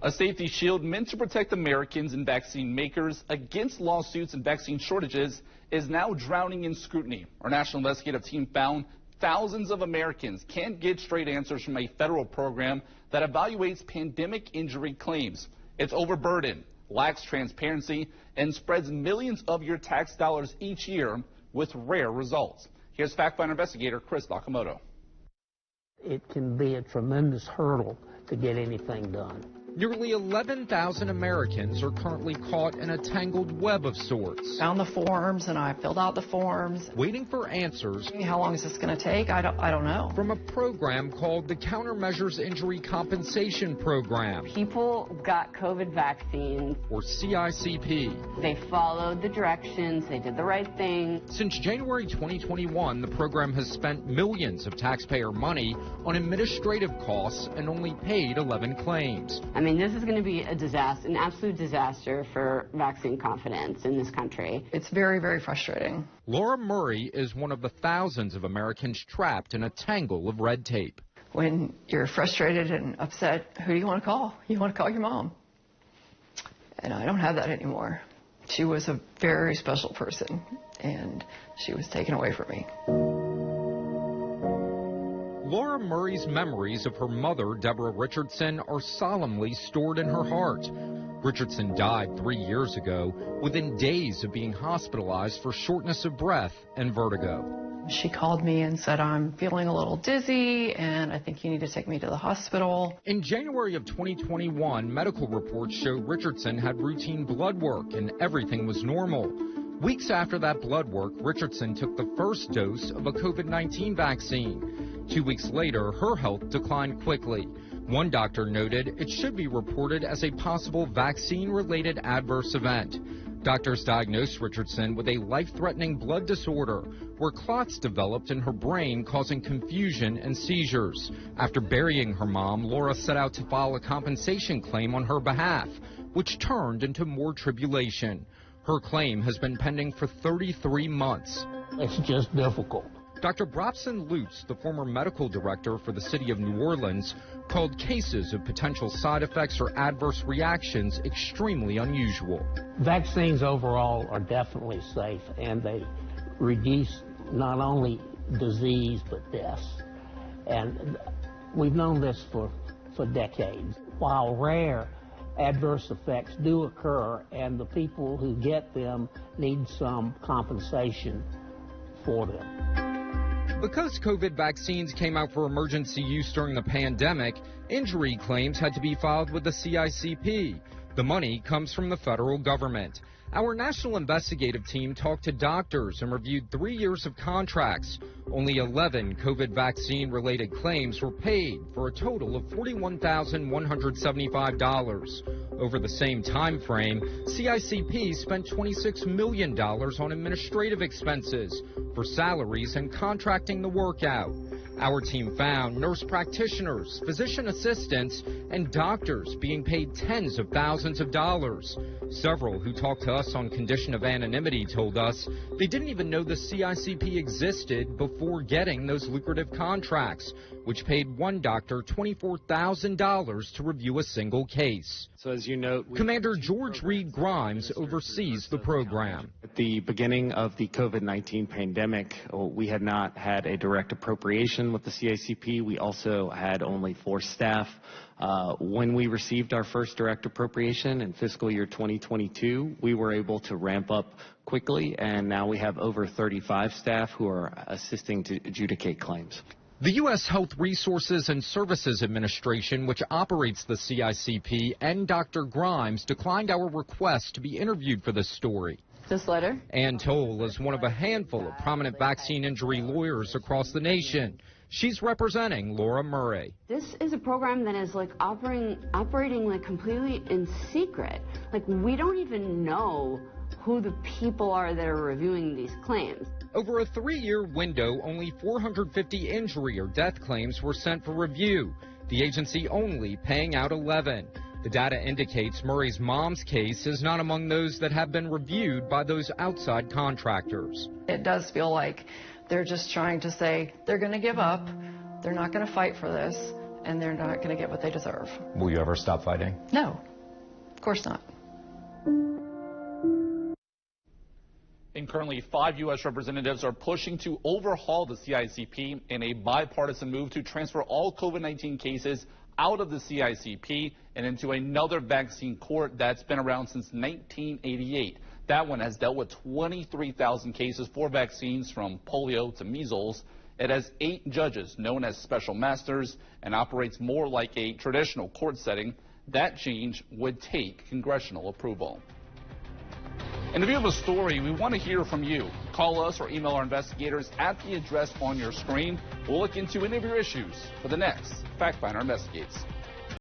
A safety shield meant to protect Americans and vaccine makers against lawsuits and vaccine shortages is now drowning in scrutiny. Our national investigative team found thousands of Americans can't get straight answers from a federal program that evaluates pandemic injury claims. It's overburdened, lacks transparency, and spreads millions of your tax dollars each year with rare results. Here's Factfinder investigator Chris Nakamoto. It can be a tremendous hurdle to get anything done. Nearly 11,000 Americans are currently caught in a tangled web of sorts. Found the forms and I filled out the forms. Waiting for answers. How long is this going to take? I don't know. From a program called the Countermeasures Injury Compensation Program. People got COVID vaccines. Or CICP. They followed the directions. They did the right thing. Since January 2021, the program has spent millions of taxpayer money on administrative costs and only paid 11 claims. I mean, this is going to be a disaster, an absolute disaster for vaccine confidence in this country. It's very, very frustrating. Laura Murray is one of the thousands of Americans trapped in a tangle of red tape. When you're frustrated and upset, who do you want to call? You want to call your mom. And I don't have that anymore. She was a very special person, and she was taken away from me. Laura Murray's memories of her mother, Deborah Richardson, are solemnly stored in her heart. Richardson died 3 years ago, within days of being hospitalized for shortness of breath and vertigo. She called me and said, I'm feeling a little dizzy, and I think you need to take me to the hospital. In January of 2021, medical reports showed Richardson had routine blood work and everything was normal. Weeks after that blood work, Richardson took the first dose of a COVID-19 vaccine. 2 weeks later, her health declined quickly. One doctor noted it should be reported as a possible vaccine-related adverse event. Doctors diagnosed Richardson with a life-threatening blood disorder where clots developed in her brain, causing confusion and seizures. After burying her mom, Laura set out to file a compensation claim on her behalf, which turned into more tribulation. Her claim has been pending for 33 months. It's just difficult. Dr. Brobson Lutz, the former medical director for the city of New Orleans, called cases of potential side effects or adverse reactions extremely unusual. Vaccines overall are definitely safe, and they reduce not only disease but deaths. And we've known this for decades. While rare, adverse effects do occur, and the people who get them need some compensation for them. Because COVID vaccines came out for emergency use during the pandemic, injury claims had to be filed with the CICP. The money comes from the federal government. Our national investigative team talked to doctors and reviewed 3 years of contracts. Only 11 COVID vaccine-related claims were paid for a total of $41,175. Over the same time frame, CICP spent $26 million on administrative expenses for salaries and contracting the work out. Our team found nurse practitioners, physician assistants, and doctors being paid tens of thousands of dollars. Several who talked to us on condition of anonymity told us they didn't even know the CICP existed before getting those lucrative contracts, which paid one doctor $24,000 to review a single case. So as you note, Commander George Reed Grimes oversees the program. At the beginning of the COVID-19 pandemic, we had not had a direct appropriation with the CICP. We also had only 4 staff. When we received our first direct appropriation in fiscal year 2022, we were able to ramp up quickly, and now we have over 35 staff who are assisting to adjudicate claims. The U.S. Health Resources and Services Administration, which operates the CICP, and Dr. Grimes declined our request to be interviewed for this story. This letter? Ann Toll is one of a handful of prominent vaccine injury lawyers across the nation. She's representing Laura Murray. This is a program that is like operating like completely in secret. Like, we don't even know who the people are that are reviewing these claims. Over a 3-year window, only 450 injury or death claims were sent for review, the agency only paying out 11. The data indicates Murray's mom's case is not among those that have been reviewed by those outside contractors. It does feel like they're just trying to say they're going to give up, they're not going to fight for this, and they're not going to get what they deserve. Will you ever stop fighting? No, of course not. And currently, 5 U.S. representatives are pushing to overhaul the CICP in a bipartisan move to transfer all COVID-19 cases out of the CICP and into another vaccine court that's been around since 1988. That one has dealt with 23,000 cases for vaccines from polio to measles. It has 8 judges known as special masters and operates more like a traditional court setting. That change would take congressional approval. And if you have a story, we want to hear from you. Call us or email our investigators at the address on your screen. We'll look into any of your issues for the next Factfinder Investigates.